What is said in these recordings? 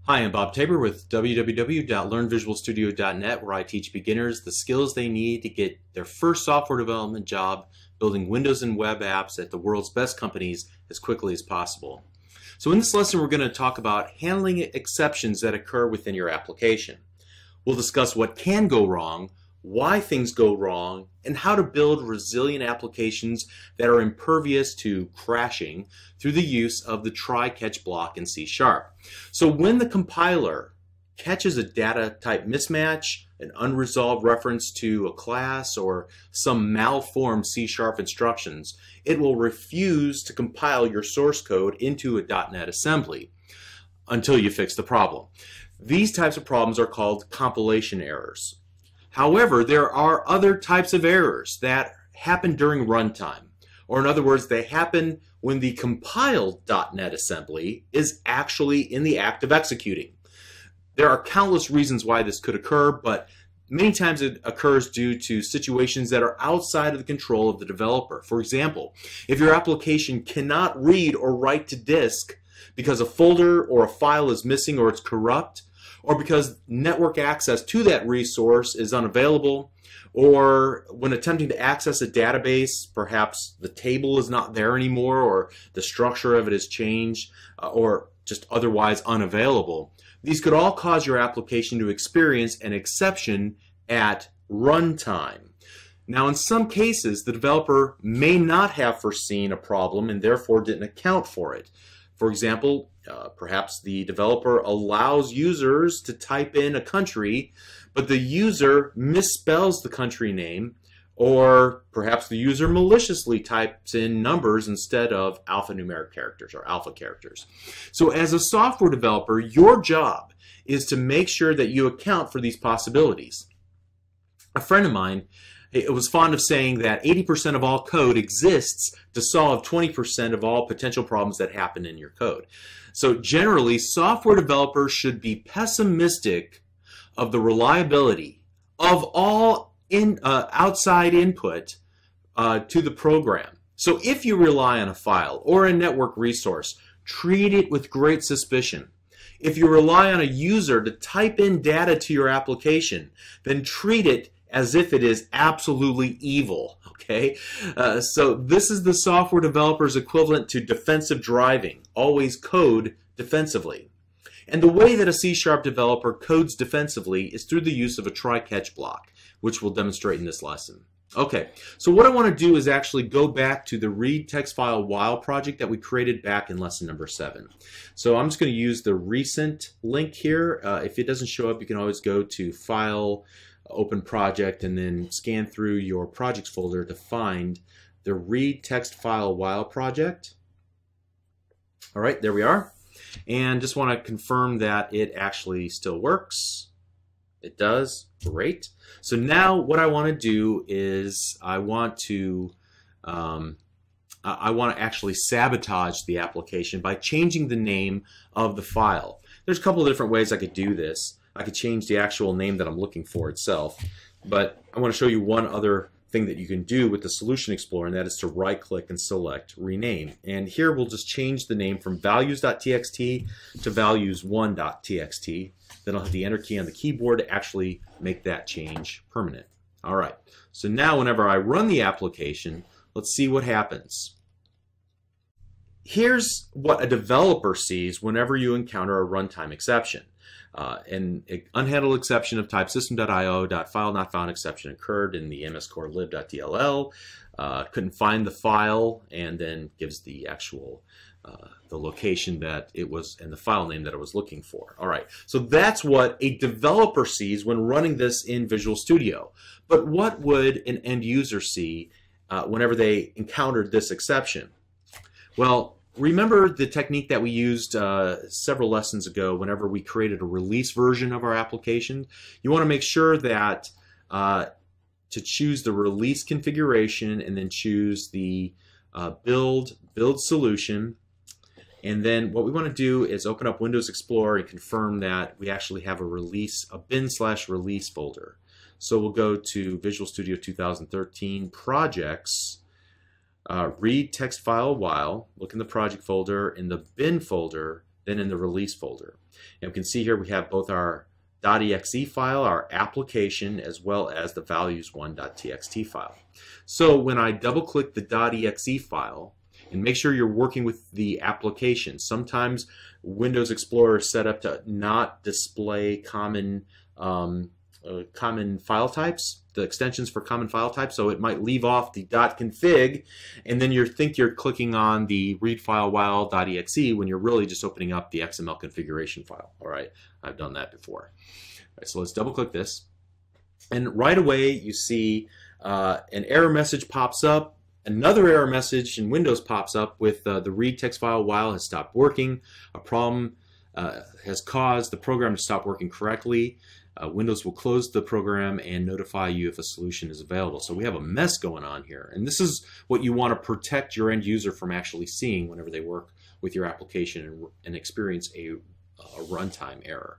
Hi, I'm Bob Tabor with www.learnvisualstudio.net, where I teach beginners the skills they need to get their first software development job building Windows and web apps at the world's best companies as quickly as possible. So in this lesson, we're going to talk about handling exceptions that occur within your application. We'll discuss what can go wrong, why things go wrong, and how to build resilient applications that are impervious to crashing through the use of the try-catch block in C#. So when the compiler catches a data type mismatch, an unresolved reference to a class, or some malformed C# instructions, it will refuse to compile your source code into a .NET assembly until you fix the problem. These types of problems are called compilation errors. However, there are other types of errors that happen during runtime, or in other words, they happen when the compiled .NET assembly is actually in the act of executing. There are countless reasons why this could occur, but many times it occurs due to situations that are outside of the control of the developer. For example, if your application cannot read or write to disk because a folder or a file is missing or it's corrupt, or because network access to that resource is unavailable, or when attempting to access a database, perhaps the table is not there anymore, or the structure of it has changed, or just otherwise unavailable. These could all cause your application to experience an exception at runtime. Now, in some cases, the developer may not have foreseen a problem and therefore didn't account for it. For example, perhaps the developer allows users to type in a country, but the user misspells the country name, or perhaps the user maliciously types in numbers instead of alphanumeric characters or alpha characters. So as a software developer, your job is to make sure that you account for these possibilities. A friend of mine was fond of saying that 80% of all code exists to solve 20% of all potential problems that happen in your code. So generally, software developers should be pessimistic of the reliability of all outside input to the program. So if you rely on a file or a network resource, treat it with great suspicion. If you rely on a user to type in data to your application, then treat it as if it is absolutely evil, okay? So this is the software developer's equivalent to defensive driving. Always code defensively. And the way that a C# developer codes defensively is through the use of a try-catch block, which we'll demonstrate in this lesson. Okay, so what I want to do is actually go back to the read text file while project that we created back in lesson number 7. So I'm just going to use the recent link here. If it doesn't show up, you can always go to File, Open Project, and then scan through your projects folder to find the read text file while project. All right, there we are. And just want to confirm that it actually still works. It does. Great. So now what I want to do is I want to actually sabotage the application by changing the name of the file. There's a couple of different ways I could do this. I could change the actual name that I'm looking for itself, but I want to show you one other thing that you can do with the Solution Explorer, and that is to right-click and select Rename. And here we'll just change the name from values.txt to values1.txt. Then I'll hit the Enter key on the keyboard to actually make that change permanent. All right, so now whenever I run the application, let's see what happens. Here's what a developer sees whenever you encounter a runtime exception. An unhandled exception of type system.io.file-not-found exception occurred in the MS-core lib.dll. Couldn't find the file, and then gives the actual the location that it was and the file name that it was looking for. All right, so that's what a developer sees when running this in Visual Studio. But what would an end user see whenever they encountered this exception? Well, remember the technique that we used several lessons ago whenever we created a release version of our application? You want to make sure that to choose the release configuration and then choose the build solution. And then what we want to do is open up Windows Explorer and confirm that we actually have a bin/release folder. So we'll go to Visual Studio 2013 Projects, read text file while, look in the project folder, in the bin folder, then in the release folder. And we can see here we have both our .exe file, our application, as well as the values1.txt file. So when I double click the .exe file, and make sure you're working with the application. Sometimes Windows Explorer is set up to not display common file types, the extensions for common file types, so it might leave off the .config, and then you think you're clicking on the read file while .exe when you're really just opening up the XML configuration file. All right, I've done that before. All right, so let's double click this, and right away you see an error message pops up. Another error message in Windows pops up with the read text file while has stopped working. A problem has caused the program to stop working correctly. Windows will close the program and notify you if a solution is available. So we have a mess going on here. And this is what you want to protect your end user from actually seeing whenever they work with your application and experience a runtime error,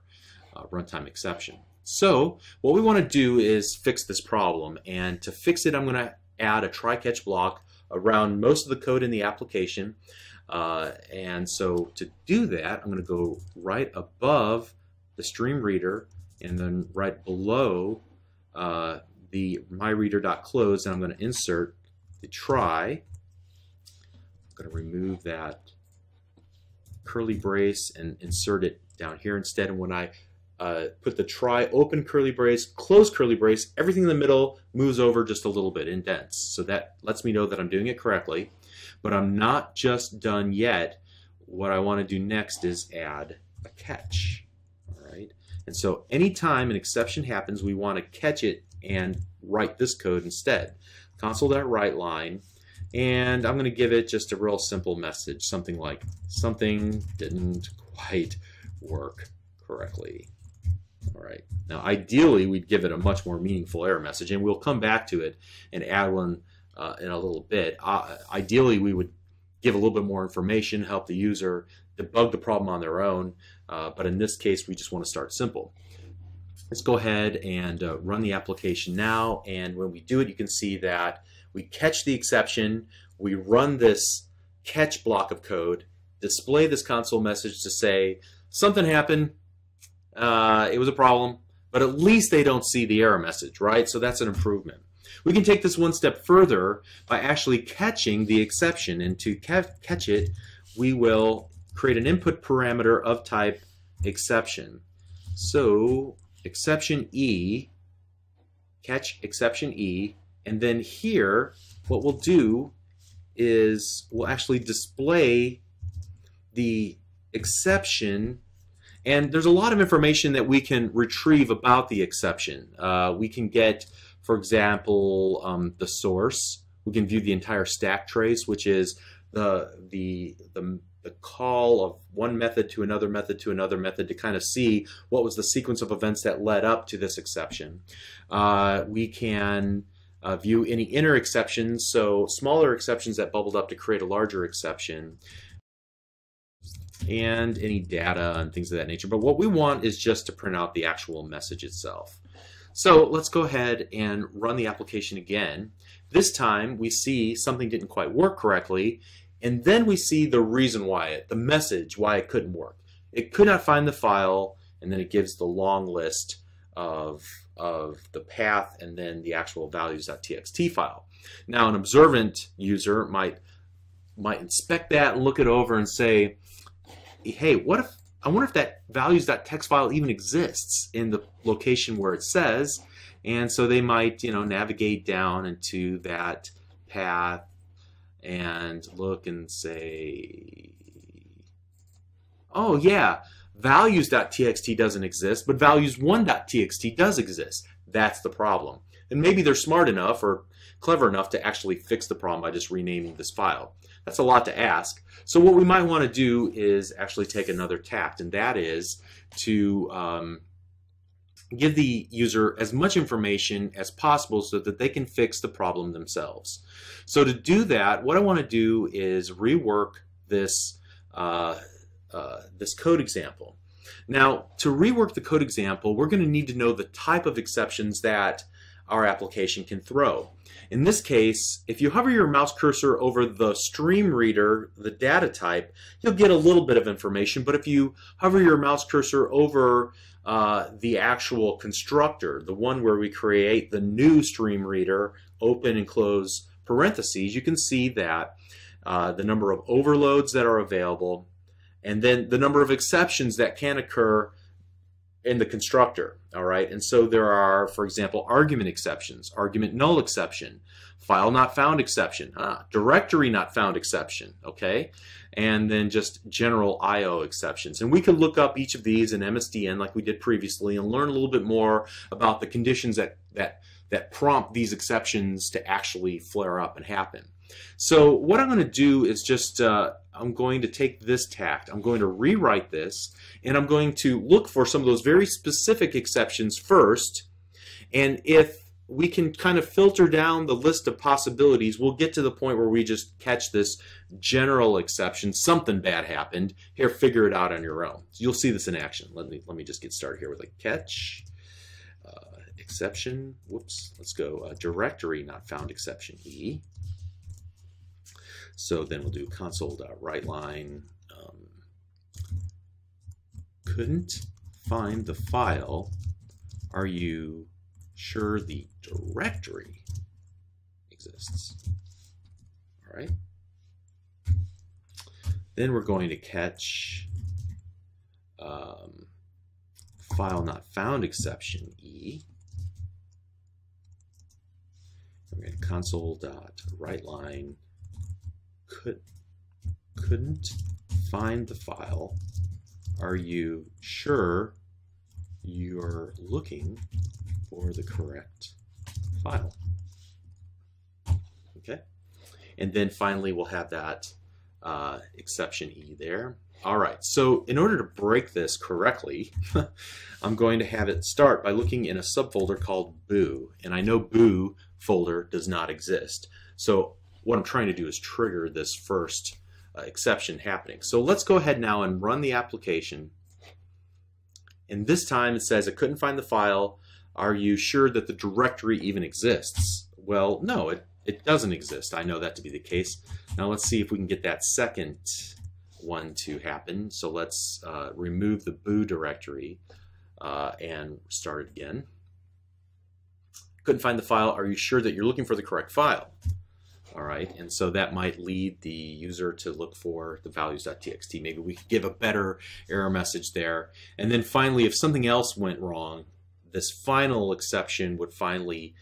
runtime exception. So what we want to do is fix this problem. And to fix it, I'm going to add a try-catch block around most of the code in the application. And so to do that, I'm going to go right above the stream reader and then right below the myreader.close, and I'm going to insert the try. I'm going to remove that curly brace and insert it down here instead. And when I put the try, open curly brace, close curly brace, everything in the middle moves over just a little bit, indents. So that lets me know that I'm doing it correctly. But I'm not just done yet. What I want to do next is add a catch. All right. And so anytime an exception happens, we want to catch it and write this code instead. Console.write line. And I'm going to give it just a real simple message, something like, something didn't quite work correctly. All right. Now, ideally, we'd give it a much more meaningful error message, and we'll come back to it and add one in a little bit. Ideally, we would give a little bit more information, help the user debug the problem on their own, but in this case, we just want to start simple. Let's go ahead and run the application now, and when we do it, you can see that we catch the exception, we run this catch block of code, display this console message to say, something happened, it was a problem, but at least they don't see the error message, right? So that's an improvement. We can take this one step further by actually catching the exception, and to catch it, we will create an input parameter of type exception. So exception E, catch exception E, and then here what we'll do is we'll actually display the exception. And there's a lot of information that we can retrieve about the exception. We can get, for example, the source. We can view the entire stack trace, which is the call of one method to another method to another method to kind of see what was the sequence of events that led up to this exception. We can view any inner exceptions, so smaller exceptions that bubbled up to create a larger exception, and any data and things of that nature. But what we want is just to print out the actual message itself. So let's go ahead and run the application again. This time we see something didn't quite work correctly, and then we see the reason why the message why it couldn't work. It could not find the file, and then it gives the long list of the path and then the actual values.txt file. Now an observant user might inspect that and look it over and say, hey, I wonder if that values.txt file even exists in the location where it says, and so they might, navigate down into that path and look and say, oh yeah, values.txt doesn't exist, but values1.txt does exist. That's the problem. And maybe they're smart enough or clever enough to actually fix the problem by just renaming this file. That's a lot to ask. So what we might want to do is actually take another tact, and that is to give the user as much information as possible so that they can fix the problem themselves. So to do that, what I want to do is rework this, this code example. Now, to rework the code example, we're going to need to know the type of exceptions that our application can throw. In this case, if you hover your mouse cursor over the stream reader, the data type, you'll get a little bit of information, but if you hover your mouse cursor over the actual constructor, the one where we create the new stream reader, open and close parentheses, you can see that the number of overloads that are available, and then the number of exceptions that can occur in the constructor. All right, and so there are, for example, argument exceptions, argument null exception, file not found exception, directory not found exception, okay, and then just general I/O exceptions. And we can look up each of these in MSDN like we did previously and learn a little bit more about the conditions that prompt these exceptions to actually flare up and happen. So what I'm going to do is just I'm going to take this tact, I'm going to rewrite this, and I'm going to look for some of those very specific exceptions first, and if we can kind of filter down the list of possibilities, we'll get to the point where we just catch this general exception, something bad happened, here, figure it out on your own. So you'll see this in action. Let me just get started here with a catch, exception, whoops, let's go directory not found exception E. So then we'll do console.writeLine, couldn't find the file, are you sure the directory exists? All right. Then we're going to catch file not found exception E. We're going to console.writeLine couldn't find the file. Are you sure you're looking for the correct file? Okay. And then finally we'll have that exception E there. All right, so in order to break this correctly, I'm going to have it start by looking in a subfolder called boo. And I know boo folder does not exist. So what I'm trying to do is trigger this first exception happening. So let's go ahead now and run the application. And this time it says it couldn't find the file. Are you sure that the directory even exists? Well, no, it doesn't exist. I know that to be the case. Now let's see if we can get that second one to happen. So let's remove the boo directory and start it again. Couldn't find the file. Are you sure that you're looking for the correct file? All right, and so that might lead the user to look for the values.txt. Maybe we could give a better error message there. And then finally, if something else went wrong, this final exception would finally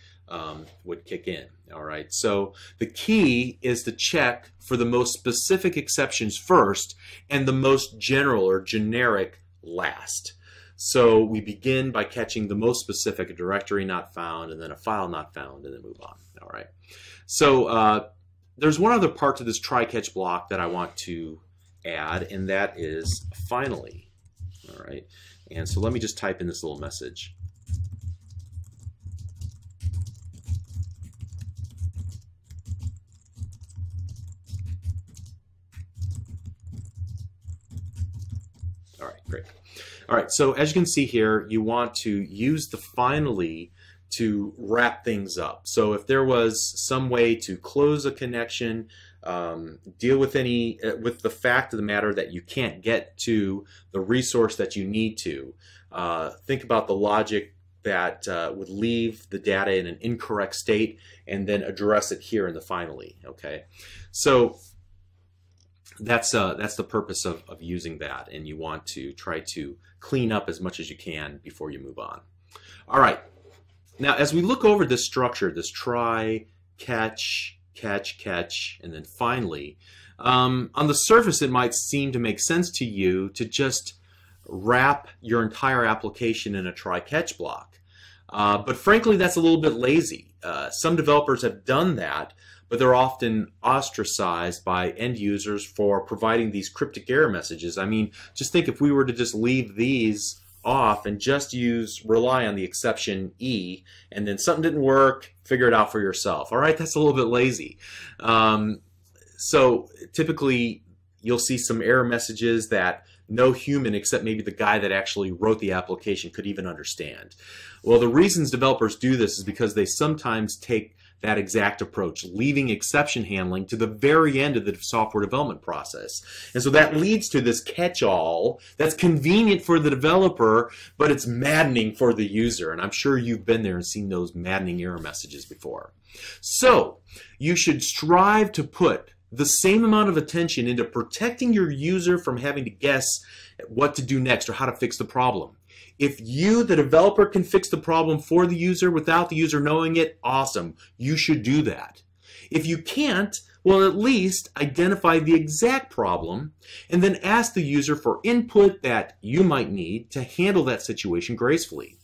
would kick in. All right, so the key is to check for the most specific exceptions first and the most general or generic last. So we begin by catching the most specific, a directory not found, and then a file not found, and then move on. All right. So there's one other part to this try-catch block that I want to add, and that is finally. All right. And so let me just type in this little message. All right, great. All right, so as you can see here, you want to use the finally to wrap things up. So if there was some way to close a connection, deal with with the fact of the matter that you can't get to the resource that you need to, think about the logic that would leave the data in an incorrect state and then address it here in the finally. Okay, so that's the purpose of using that, and you want to try to clean up as much as you can before you move on. All right. Now, as we look over this structure, this try, catch, catch, catch, and then finally, on the surface it might seem to make sense to you to just wrap your entire application in a try-catch block. But frankly, that's a little bit lazy. Some developers have done that, but they're often ostracized by end users for providing these cryptic error messages. I mean, just think if we were to just leave these off and just rely on the exception E, and then something didn't work, figure it out for yourself. All right, that's a little bit lazy. So typically, you'll see some error messages that no human except maybe the guy that actually wrote the application could even understand. Well, the reasons developers do this is because they sometimes take that exact approach, leaving exception handling to the very end of the software development process. And so that leads to this catch-all that's convenient for the developer, but it's maddening for the user. And I'm sure you've been there and seen those maddening error messages before. So you should strive to put the same amount of attention into protecting your user from having to guess what to do next or how to fix the problem. If you, the developer, can fix the problem for the user without the user knowing it, awesome. You should do that. If you can't, well, at least identify the exact problem and then ask the user for input that you might need to handle that situation gracefully.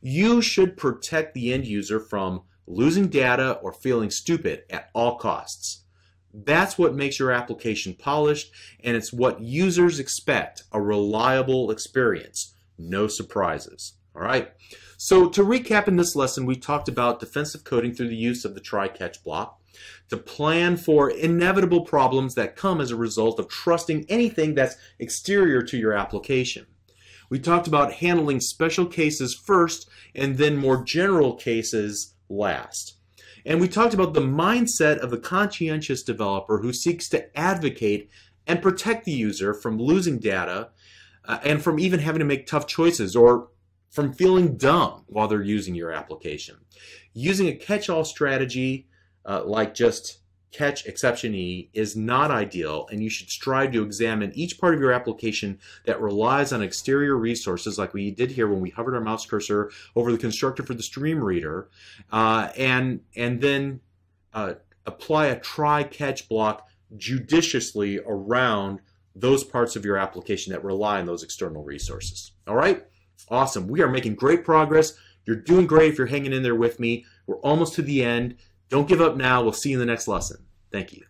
You should protect the end user from losing data or feeling stupid at all costs. That's what makes your application polished, and it's what users expect, a reliable experience. No surprises. All right. So to recap in this lesson, we talked about defensive coding through the use of the try-catch block, to plan for inevitable problems that come as a result of trusting anything that's exterior to your application. We talked about handling special cases first and then more general cases last. And we talked about the mindset of the conscientious developer who seeks to advocate and protect the user from losing data and from even having to make tough choices or from feeling dumb while they're using your application. Using a catch-all strategy like just catch exception E is not ideal, and you should strive to examine each part of your application that relies on exterior resources like we did here when we hovered our mouse cursor over the constructor for the stream reader, and then apply a try-catch block judiciously around those parts of your application that rely on those external resources. All right? Awesome. We are making great progress. You're doing great if you're hanging in there with me. We're almost to the end. Don't give up now. We'll see you in the next lesson. Thank you.